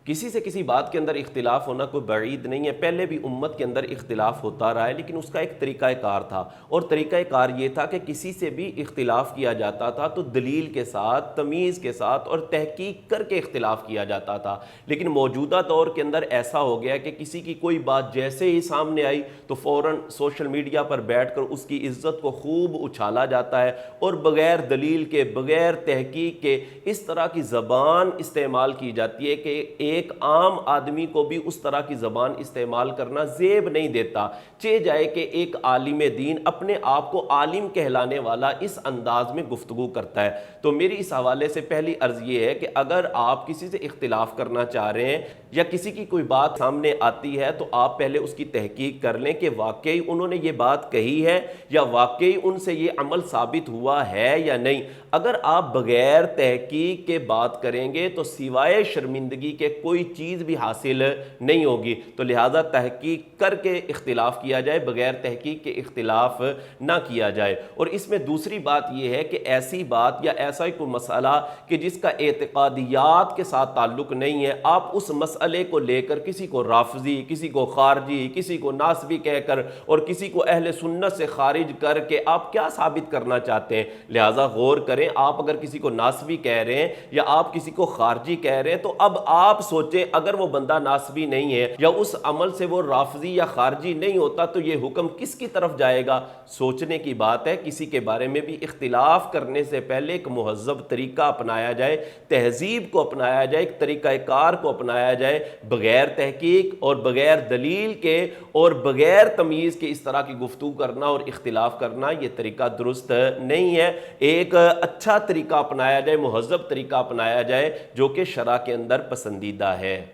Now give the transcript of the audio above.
کسی سے کسی بات کے اندر اختلاف ہونا کوئی بعید نہیں ہے، پہلے بھی امت کے اندر اختلاف ہوتا رہا ہے، لیکن اس کا ایک طریقہ کار تھا، اور طریقہ کار یہ تھا کہ کسی سے بھی اختلاف کیا جاتا تھا تو دلیل کے ساتھ، تمیز کے ساتھ اور تحقیق کر کے اختلاف کیا جاتا تھا۔ لیکن موجودہ دور کے اندر ایسا ہو گیا کہ کسی کی کوئی بات جیسے ہی سامنے آئی تو فوراً سوشل میڈیا پر بیٹھ کر اس کی عزت کو خوب اچھالا جاتا ہے، اور بغیر دلیل کے، بغیر تحقیق کے اس طرح کی زبان استعمال کی جاتی ہے کہ ایک عام آدمی کو بھی اس طرح کی زبان استعمال کرنا زیب نہیں دیتا، چہ جائے کہ ایک عالم دین اپنے آپ کو عالم کہلانے والا اس انداز میں گفتگو کرتا ہے۔ تو میری اس حوالے سے پہلی عرض یہ ہے کہ اگر آپ کسی سے اختلاف کرنا چاہ رہے ہیں یا کسی کی کوئی بات سامنے آتی ہے تو آپ پہلے اس کی تحقیق کر لیں کہ واقعی انہوں نے یہ بات کہی ہے یا واقعی ان سے یہ عمل ثابت ہوا ہے یا نہیں۔ اگر آپ بغیر تحقیق کے بات کریں گے تو سوائے شرمندگی کے کوئی چیز بھی حاصل نہیں ہوگی، تو لہٰذا تحقیق کر کے اختلاف کیا جائے، بغیر تحقیق کے اختلاف نہ کیا جائے۔ اور اس میں دوسری بات یہ ہے کہ ایسی بات یا ایسا ہی کوئی مسئلہ کہ جس کا اعتقادیات کے ساتھ تعلق نہیں ہے، آپ اس مسئلے کو لے کر کسی کو رافضی، کسی کو خارجی، کسی کو ناسبی کہہ کر اور کسی کو اہل سنت سے خارج کر کے آپ کیا ثابت کرنا چاہتے ہیں؟ لہٰذا غور کریں، آپ اگر کسی کو ناسبی کہہ رہے ہیں یا آپ کسی کو خارجی کہہ رہے ہیں تو اب آپ سوچیں اگر وہ بندہ ناسبی نہیں ہے یا اس عمل سے وہ رافضی یا خارجی نہیں ہوتا تو یہ حکم کس کی طرف جائے گا؟ سوچنے کی بات ہے۔ کسی کے بارے میں بھی اختلاف کرنے سے پہلے ایک مہذب طریقہ اپنایا جائے، تہذیب کو اپنایا جائے، ایک طریقہ کار کو اپنایا جائے، بغیر تحقیق اور بغیر دلیل کے اور بغیر تمیز کے اس طرح کی گفتگو کرنا اور اختلاف کرنا یہ طریقہ درست نہیں ہے۔ ایک اچھا طریقہ اپنایا جائے، مہذب طریقہ اپنایا جائے جو کہ شرع کے اندر پسندیدہ ہے۔